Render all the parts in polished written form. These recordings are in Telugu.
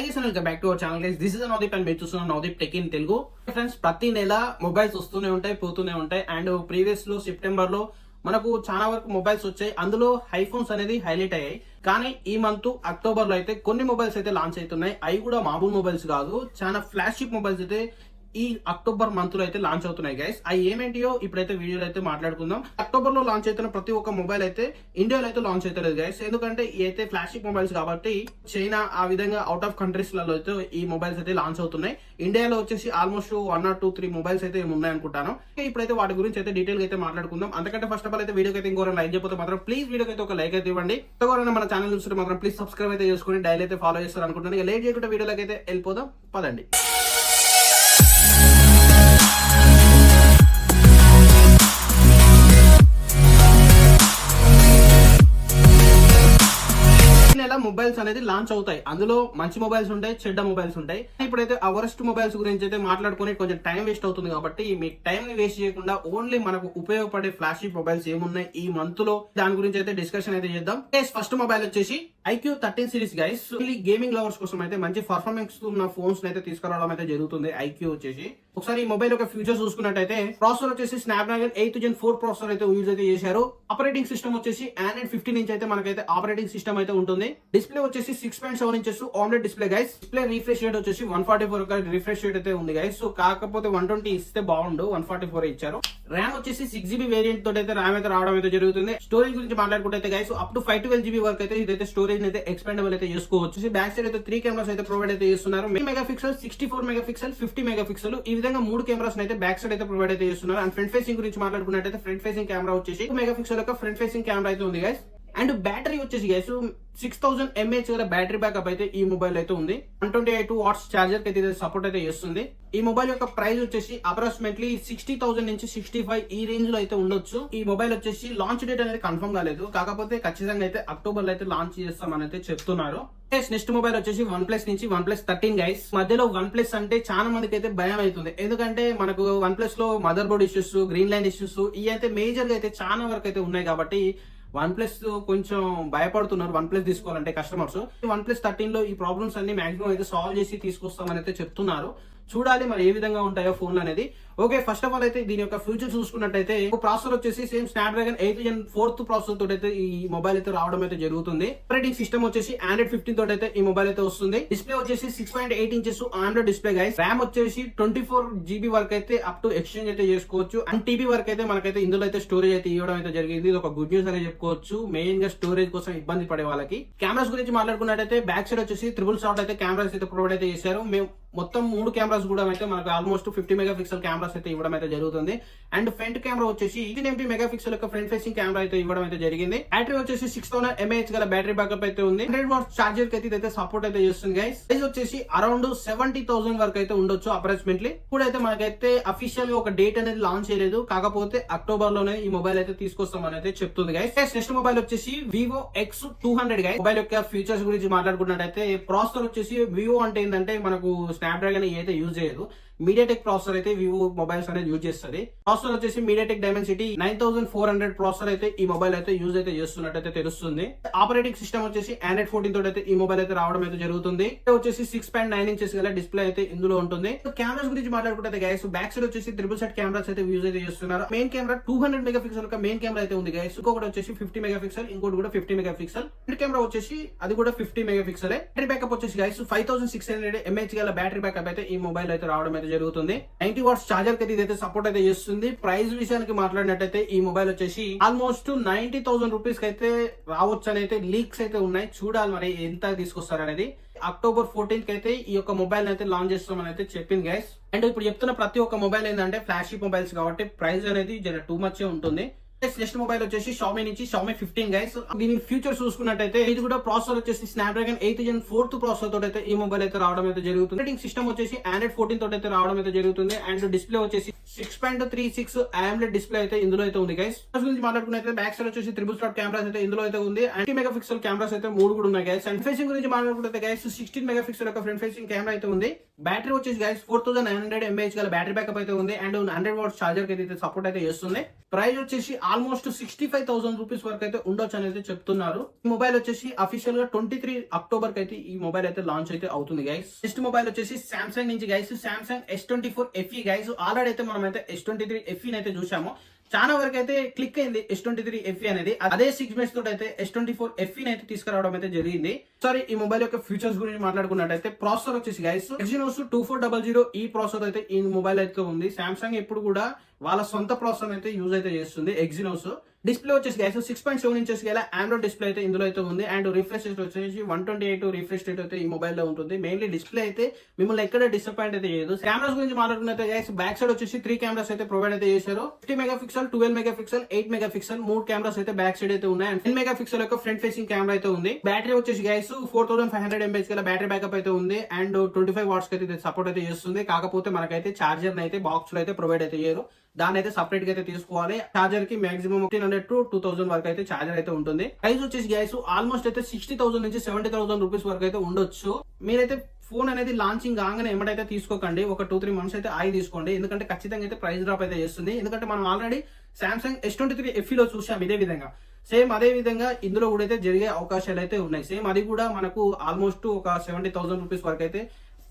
Hi guys, welcome back to our channel guys. This is Navdeep and మీరు చూస్తున్న Navdeep tech in Telugu. Friends, ప్రతి నెల మొబైల్స్ వస్తూనే ఉంటాయి, పోతూనే ఉంటాయి. అండ్ ప్రీవియస్ లో సెప్టెంబర్ లో మనకు చాలా వరకు మొబైల్స్ వచ్చాయి. అందులో ఐఫోన్స్ అనేది హైలైట్ అయ్యాయి. కానీ ఈ మంత్ అక్టోబర్ లో అయితే కొన్ని మొబైల్స్ అయితే లాంచ్ అవుతున్నాయి. అవి కూడా మామూలు మొబైల్స్ కాదు, చాలా ఫ్లాగ్షిప్ మొబైల్స్ అయితే ఈ అక్టోబర్ మంత్ లో అయితే లాంచ్ అవుతున్నాయి గైస్. అవి ఏమేంటియో ఇప్పుడైతే వీడియోలో అయితే మాట్లాడుకుందాం. అక్టోబర్ లో లాంచ్ అవుతున్న ప్రతి ఒక్క మొబైల్ అయితే ఇండియాలో అయితే లాంచ్ అవుతలేదు గైస్. ఎందుకంటే ఈ అయితే ఫ్లాగ్షిప్ మొబైల్స్ కాబట్టి చైనా ఆ విధంగా అవుట్ ఆఫ్ కంట్రీస్ లలో అయితే ఈ మొబైల్స్ అయితే లాంచ్ అవుతున్నాయి. ఇండియాలో వచ్చేసి ఆల్మోస్ట్ 1 or 2-3 మొబైల్స్ అయితే ఉన్నాయి అనుకుంటాను. ఇప్పుడైతే వాటి గురించి అయితే డీటెయిల్ గా అయితే మాట్లాడుకుందాం. అంతకంటే ఫస్ట్ ఆఫ్ ఆల్ అయితే వీడియోకి అయితే ఇంకోరం లైక్ చేయకపోతే మాత్రం ప్లీజ్ వీడియోకి అయితే ఒక లైక్ అయితే ఇవ్వండి. ఎవరైనా మన ఛానల్ చూస్తుంటే మాత్రం ప్లీజ్ సబ్స్క్రైబ్ అయితే చేసుకుని డైలీ అయితే ఫాలో చేస్తారు అనుకుంటున్నాను. ఇక లేట్ చేయకుండా వీడియోలోకి అయితే వెళ్ళిపోదాం పదండి. మొబైల్స్ అనేది లాంచ్ అవుతాయి. అందులో మంచి మొబైల్స్ ఉంటాయి, చెడ్డ మొబైల్స్ ఉంటాయి. ఇప్పుడైతే ఆ వరస్ట్ మొబైల్స్ గురించి అయితే మాట్లాడుకుని కొంచెం టైం వేస్ట్ అవుతుంది కాబట్టి మీ టైం ని వేస్ట్ చేయకుండా ఓన్లీ మనకు ఉపయోగపడే ఫ్లాషిప్ మొబైల్స్ ఏమున్నాయి ఈ మంత్ లో దాని గురించి అయితే డిస్కషన్ అయితే చేద్దాం. ఫస్ట్ మొబైల్ వచ్చేసి IQ 13 series guys. Gaming lovers కోసం అయితే మంచి పర్ఫార్మెన్స్ ఉన్న ఫోన్స్ అయితే తీసుకురావడం అయితే జరుగుతుంది. IQ వచ్చేసి ఒకసారి ఈ మొబైల్ యొక్క ఫ్యూచర్స్ చూసుకున్నట్టయితే ప్రాసెసర్ వచ్చేసి స్నాప్డ్రాగన్ 8 Gen 4 ప్రాసెసర్ అయితే యూజ్ అయితే చేశారు. ఆపరేటింగ్ సిస్టమ్ వచ్చేసి Android 15 ఇంచ్ అయితే మనకైతే ఆపరేటింగ్ సిస్టమ్ అయితే ఉంటుంది. డిస్ప్లే వచ్చేసి 6.7 inches omelette display guys. Display refresh rate వచ్చేసి 144 రిఫ్రెష్ రేట్ అయితే ఉంది గైస్. సో కాకపోతే 120 ఇస్తే బాగుండు, 144 ఇచ్చారు. ర్యామ్ వచ్చేసి 6GB వేరియంట్ తోటి అయితే ర్యామ్ అయితే రావడం అయితే జరుగుతుంది. స్టోరేజ్ గురించి మాట్లాడుకుంటే గైస్ అప్ టు 512GB వరకు అయితే ఇదైతే స్టోరేజ్ అయితే ఎక్స్పెండబుల్ అయితే చేసుకోవచ్చు. బ్యాక్ సైడ్ అయితే 3 కెమెరాస్ అయితే ప్రొవైడ్ అయితే చేస్తున్నారు. 3 మెగాపిక్సెల్, 64 మెగాపిక్సెల్, 50 మెగాపిక్సెల్ ఈ విధంగా 3 కెమెరాస్ అయితే బ్యాక్ సైడ్ అయితే ప్రొవైడ్ అయితే చేస్తున్నారు. అండ్ ఫ్రంట్ ఫేసింగ్ గురించి మాట్లాడుకున్నట్టయితే ఫ్రంట్ ఫేసింగ్ కెమెరా వచ్చేసి 2 మెగాపిక్సెల్ యొక్క ఫ్రంట్ ఫేసింగ్ కెమెరా అయితే ఉంది గైస్. అండ్ బ్యాటరీ వచ్చేసి గైస్ 6000 mAh గల బ్యాటరీ బ్యాకప్ అయితే ఈ మొబైల్ అయితే ఉంది. 128 వాట్స్ చార్జర్ అయితే సపోర్ట్ అయితే చేస్తుంది. ఈ మొబైల్ యొక్క ప్రైస్ వచ్చేసి అప్రాక్సిమేట్లీ 60,000 నుంచి 65 ఈ రేంజ్ లో అయితే ఉండొచ్చు. ఈ మొబైల్ వచ్చేసి లాంచ్ డేట్ అనేది కన్ఫర్మ్ కాలేదు, కాకపోతే ఖచ్చితంగా అయితే అక్టోబర్ లో అయితే లాంచ్ చేస్తామని అయితే చెప్తున్నారు. నెక్స్ట్ మొబైల్ వచ్చేసి OnePlus నుంచి OnePlus 13 గైస్. మధ్యలో OnePlus అంటే చాలా మందికి అయితే భయం అవుతుంది. ఎందుకంటే మనకు OnePlus లో mother board issues, green land issues ఇవి అయితే మేజర్ గా అయితే చాలా వరకు అయితే ఉన్నాయి కాబట్టి OnePlus కొంచెం భయపడుతున్నారు OnePlus తీసుకోవాలంటే కస్టమర్స్. OnePlus 13 లో ఈ ప్రాబ్లమ్స్ అన్ని మాక్సిమం అయితే సాల్వ్ చేసి తీసుకొస్తామని అయితే చెప్తున్నారు. చూడాలి మరి ఏ విధంగా ఉంటాయో ఫోన్లు అనేది. ఓకే, ఫస్ట్ ఆఫ్ ఆల్ అయితే దీని యొక్క ఫ్యూచర్ చూసుకున్నట్టయితే ప్రాసెసర్ వచ్చేసి సేమ్ స్నాప్డ్రాగన్ 8 Gen 4 ప్రాసెసర్ తోటి అయితే ఈ మొబైల్ అయితే రావడం అయితే జరుగుతుంది. ఆపరేటింగ్ సిస్టమ్ వచ్చేసి Android 15 తోటి అయితే ఈ మొబైల్ అయితే వస్తుంది. డిస్ప్లే వచ్చేసి 6.8 inches Android display guys. RAM వచ్చేసి 24GB వరకు అయితే అప్ టు ఎక్స్చేంజ్ అయితే చేసుకోవచ్చు. 1TB వరకు అయితే మనకైతే ఇందులో అయితే స్టోరేజ్ అయితే ఇవ్వడం అయితే జరిగింది. ఇది ఒక గుడ్ న్యూస్ అనే చెప్పుకోవచ్చు, మెయిన్ గా స్టోరేజ్ కోసం ఇబ్బంది పడే వాళ్ళకి. కెమెరాస్ గురించి మాట్లాడుకున్నట్టయితే బ్యాక్ సైడ్ వచ్చేసి ట్రిపుల్ షాట్ అయితే కెమెరాస్ అయితే ప్రొవైడ్ అయితే చేశారు. మేము మొత్తం 3 కెమెరాస్ కూడా అయితే మనకు ఆల్మోస్ట్ 50 మెగాపిక్సెల్ కెమెరాస్ అయితే ఇవ్వడం అయితే జరుగుతుంది. అండ్ ఫ్రంట్ కెమెరా వచ్చేసి 18 మెగాపిక్సెల్ యొక్క ఫ్రంట్ ఫేసింగ్ కెమెరా అయితే ఇవ్వడం అయితే జరిగింది. బ్యాటరీ వచ్చేసి 6000 mAh గల బ్యాటరీ బ్యాకప్ అయితే ఉంది. 100 వాట్స్ చార్జర్ అయితే ఇదైతే సపోర్ట్ అయితే చేస్తుంది గైస్. ప్రైస్ వచ్చేసి అరౌండ్ 70,000 వరకు అయితే ఉండొచ్చు అప్రాక్సిమేట్లీ. ఇప్పుడైతే మనకైతే అఫీషియల్ గా ఒక డేట్ అనేది లాంచ్ చేయలేదు, కాకపోతే అక్టోబర్ లోనే ఈ మొబైల్ అయితే తీసుకొస్తామని అయితే చెప్తుంది గైస్. నెక్స్ట్ మొబైల్ వచ్చేసి Vivo X200 గైస్. మొబైల్ యొక్క ఫీచర్స్ గురించి మాట్లాడుకున్నట్టయితే ప్రాసెసర్ వచ్చేసి వివో అంటే ఏంటంటే మనకు స్నాప్డ్రాగన్ అయితే యూజ్ చేయదు, మీడియాటెక్ ప్రాసెసర్ అయితే వివో మొబైల్స్ అనేది యూజ్ చేస్తుంది. ప్రాసెసర్ వచ్చేసి మీడియాటెక్ డైమెన్సిటీ 9400 ప్రాసెసర్ అయితే ఈ మొబైల్ అయితే యూజ్ అయితే చేస్తున్నట్టయితే తెలుస్తుంది. ఆపరేటింగ్ సిస్టమ్ వచ్చేసి Android 14 తోటి అయితే ఈ మొబైల్ అయితే రావడం అయితే జరుగుతుంది. వచ్చేసి 6.9 ఇంచెస్ గల డిస్ప్లే అయితే ఇందులో ఉంటుంది. కెమెరాస్ గురించి మాట్లాడుకుంటే గైస్ బ్యాక్ సైడ్ వచ్చేసి ట్రిపుల్ సెట్ కెమెరాస్ అయితే యూజ్ అయితే చేస్తున్నారు. మెయిన్ కెమెరా 200 మెగాపిక్సెల్ యొక్క మెయిన్ కెమెరా అయితే ఉంది గైస్. ఇంకొకటి వచ్చేసి 50 మెగాపిక్సెల్, ఇంకోటి కూడా 50 మెగాపిక్సెల్. ఫ్రంట్ కెమెరా వచ్చేసి అది కూడా 50 మెగాపిక్సెల్. బ్యాటరీ బ్యాకప్ వచ్చేసి గైస్ 5600 mAh గల బ్యాటరీ బ్యాకప్ అయితే ఈ మొబైల్ అయితే రావడం అయితే జరుగుతుంది. 90 వాట్స్ చార్జర్ కి ఇదైతే సపోర్ట్ అయితే చేస్తుంది. ప్రైస్ విషయానికి మాట్లాడినట్టయితే ఈ మొబైల్ వచ్చేసి ఆల్మోస్ట్ 90,000 రూపీస్ కి అయితే రావచ్చు అని అయితే లీక్స్ అయితే ఉన్నాయి. చూడాలి మరి ఎంత తీసుకొస్తారనేది. అక్టోబర్ 14 కి అయితే ఈ యొక్క మొబైల్ అయితే లాంచ్ చేస్తామని అయితే చెప్పింది గైస్. అండ్ ఇప్పుడు చెప్తున్న ప్రతి ఒక్క మొబైల్ ఏంటంటే ఫ్లాషిప్ మొబైల్స్ కాబట్టి ప్రైస్ అనేది జర టూ మచ్ ఉంటుంది. నెక్స్ట్ మొబైల్ వచ్చేసి Xiaomi నుంచి Xiaomi 15 గైస్. దీని ఫ్యూచర్ చూసుకున్నట్టయితే ఇది కూడా ప్రాసెసర్ వచ్చేసి స్నాప్డ్రాగన్ 8 Gen 4 ప్రాసెసర్ తోటి అయితే ఈ మొబైల్ అయితే రావడం అయితే జరుగుతుంది. ఆపరేటింగ్ సిస్టమ్ వచ్చేసి Android 14 తోటి అయితే రావడం అయితే జరుగుతుంది. అండ్ డిస్ప్లే వచ్చేసి 6.36 AMOLED డిస్ప్లే అయితే ఇందులో అయితే ఉంది గైస్. గురించి మాట్లాడుకున్నట్లయితే బ్యాక్ సైడ్ వచ్చేసి ట్రిపుల్ స్లాట్ కెమెరాస్ అయితే ఇందులో అయితే ఉంది. 50 మెగాపిక్సెల్ కెమెరాస్ అయితే 3 కూడా ఉన్నాయి గైస్. అండ్ ఫేసింగ్ గురించి మాట్లాడుకుంటే గైస్ 16 మెగాపిక్సెల్ యొక్క ఫ్రంట్ ఫేసింగ్ కెమెరా అయితే ఉంది. బ్యాటరీ వచ్చేసి గైస్ 4900 mAh గల బ్యాటరీ బ్యాకప్ అయితే ఉంది. అండ్ 100 వాట్స్ చార్జర్ కి అయితే సపోర్ట్ అయితే చేస్తుంది. ప్రైస్ వచ్చేసి ఆల్మోస్ట్ 65,000 రూపీస్ వరకు అయితే ఉండొచ్చు అనేది చెప్తున్నారు. ఈ మొబైల్ వచ్చేసి అఫీషియల్ గా 23 అక్టోబర్ కి అయితే ఈ మొబైల్ అయితే లాంచ్ అయితే అవుతుంది గైస్. నెక్స్ట్ మొబైల్ వచ్చేసి సామ్సంగ్ నుంచి guys, Samsung S24 FE guys. Already అయితే మనం అయితే S23 FE అయితే చూసాము. చాలా వరకు అయితే క్లిక్ అయింది S23 FE అనేది. అదే 6 మెష్ తోటి అయితే S24 FE అయితే తీసుకురావడం అయితే జరిగింది. సరే ఈ మొబైల్ యొక్క ఫీచర్స్ గురించి మాట్లాడుకున్నట్టయితే ప్రాసెసర్ వచ్చేసి గైస్ Exynos 2400 ఈ ప్రాసెసర్ అయితే ఈ మొబైల్ అయితే ఉంది. సామ్సంగ్ ఎప్పుడు కూడా వాళ్ళ సొంత ప్రాసెసర్ అయితే యూజ్ అయితే చేస్తుంది Exynos. డిస్ప్లే వచ్చేసి గైస్ 6.7 ఇంచెస్ గల ఆండ్రాయిడ్ డిస్ప్లే అయితే ఇందులో అయితే ఉంది. అండ్ రిఫ్రెష్ రేట్ వచ్చేసి 128 రిఫ్రెష్ రేట్ అయితే ఈ మొబైల్ లో ఉంటుంది. మెయిన్లీ డిస్ప్లే అయితే మిమ్మల్ని ఎక్కడ డిసప్పాయింట్ అయితే చేయదు. కెమెరాస్ గురించి మాట్లాడుకున్నట్టు గైస్ బ్యాక్ సైడ్ వచ్చేసి 3 కెమెరాస్ అయితే ప్రొవైడ్ అయితే చేశారు. 50 మెగాపిక్సెల్, 12 మెగాపిక్సెల్, 8 మెగాపిక్సెల్ 3 కెమెరాస్ అయితే బ్యాక్ సైడ్ అయితే ఉన్నాయి. అండ్ 10 మెగాపిక్సెల్ యొక్క ఫ్రంట్ ఫేసింగ్ కెమెరా అయితే ఉంది. బ్యాటరీ వచ్చేసి గైస్ 4500 mAh గల బ్యాటరీ బ్యాకప్ అయితే ఉంది. అండ్ 25 వాట్స్ అయితే సపోర్ట్ అయితే చేస్తుంది. కాకపోతే మనకైతే చార్జర్ అయితే బాక్స్ లో అయితే ప్రొవైడ్ అయితే చేయరు. దాని అయితే సపరేట్ గా అయితే తీసుకోవాలి. చార్జర్ కి మాక్సిమం 1500 to 2000 వరకు అయితే చార్జర్ అయితే ఉంటుంది. ప్రైస్ వచ్చేసి గైస్ ఆల్మోస్ట్ అయితే 60,000 నుంచి 70,000 రూపీస్ వరకు అయితే ఉండొచ్చు. మీరైతే ఫోన్ అనేది లాంచింగ్ కాగానే ఎమ్మటైతే తీసుకోకండి. ఒక 2-3 మంత్స్ అయితే ఆగి తీసుకోండి. ఎందుకంటే ఖచ్చితంగా అయితే ప్రైస్ డ్రాప్ అయితే చేస్తుంది. ఎందుకంటే మనం ఆల్రెడీ సామ్సంగ్ S23 FE లో చూసాం ఇదే విధంగా. సేమ్ అదే విధంగా ఇందులో కూడా అయితే జరిగే అవకాశాలు అయితే ఉన్నాయి. సేమ్ అది కూడా మనకు ఆల్మోస్ట్ ఒక 70,000 రూపీస్ వరకు అయితే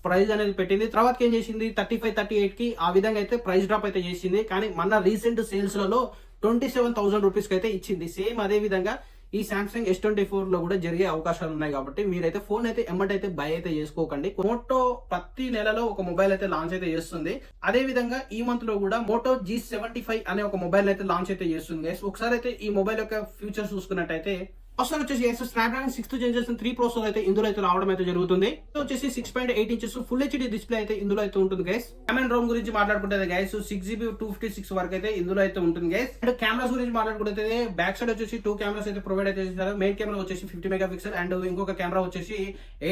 ప్రైస్ అనేది పెట్టింది. తర్వాత ఏం చేసింది 35-38 కి ఆ విధంగా అయితే ప్రైస్ డ్రాప్ అయితే చేసింది. కానీ మన రీసెంట్ సేల్స్ లలో 27,000 రూపీస్ కి అయితే ఇచ్చింది. సేమ్ అదే విధంగా ఈ సామ్సంగ్ S24 లో కూడా జరిగే అవకాశాలు ఉన్నాయి. కాబట్టి మీరైతే ఫోన్ అయితే ఎమ్మటైతే బై అయితే చేసుకోకండి. మోటో ప్రతి నెలలో ఒక మొబైల్ అయితే లాంచ్ అయితే చేస్తుంది. అదే విధంగా ఈ మంత్ లో కూడా మోటో G75 అనే ఒక మొబైల్ అయితే లాంచ్ అయితే చేస్తుంది. ఒకసారి అయితే ఈ మొబైల్ యొక్క ఫ్యూచర్స్ చూసుకున్నట్టయితే ప్రాసెసర్ వచ్చేసి స్నాప్డ్రాగన్ 6th జనరేషన్ 3 ప్రాసెసర్ అయితే ఇందులో అయితే రావడం అయితే జరుగుతుంది. వచ్చేసి 6.8 ఇంచెస్ ఫుల్ హెచ్డి డిస్ప్లే అయితే ఇందులో అయితే ఉంటుంది గైస్. కెమెరా రోమ్ గురించి మాట్లాడుకుంటే గైస్ 6GB 256 వరకు అయితే ఇందులో అయితే ఉంటుంది గైస్. అండ్ కెమెరాస్ గురించి మాట్లాడుకుంటే బ్యాక్ సైడ్ వచ్చేసి 2 కెమెరాస్ అయితే ప్రొవైడ్ అయితే చేశారు. మెయిన్ కెమెరా వచ్చేసి 50 మెగాపిక్సెల్ అండ్ ఇంకొక కెమెరా వచ్చేసి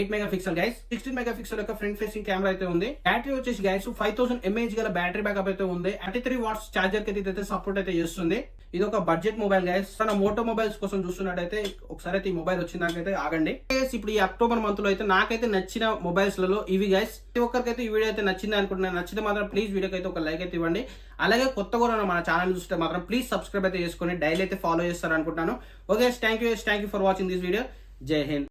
8 మెగాపిక్సెల్ గైస్. 16 మెగాపిక్సెల్ యొక్క ఫ్రంట్ ఫేసింగ్ కెమెరా అయితే ఉంది. బ్యాటరీ వచ్చేసి గైస్ 5000 mAh గల బ్యాటరీ బ్యాకప్ అయితే ఉంది. 33 వాట్స్ చార్జర్ కి అయితే సపోర్ట్ అయితే చేస్తుంది. ఇది ఒక బడ్జెట్ మొబైల్ గైస్. మన మోటో మొబైల్స్ కోసం చూస్తున్నట్టయితే ఒకసారి అయితే ఈ మొబైల్ వచ్చిందాకైతే ఆగండి. ఇప్పుడు ఈ అక్టోబర్ మంత్ లో అయితే నాకైతే నచ్చిన మొబైల్స్ లలో ఇవి గైస్. ప్రతి ఒక్కరికైతే ఈ వీడియో అయితే నచ్చింది అనుకుంటున్నాను. నచ్చితే మాత్రం ప్లీజ్ వీడియోకి అయితే ఒక లైక్ అయితే ఇవ్వండి. అలాగే కొత్తగా మన ఛానల్ చూస్తే మాత్రం ప్లీజ్ సబ్స్క్రైబ్ అయితే చేసుకొని డైలీ అయితే ఫాలో చేస్తారు అనుకుంటున్నాను. Okay thank you for watching this video. జై హింద్.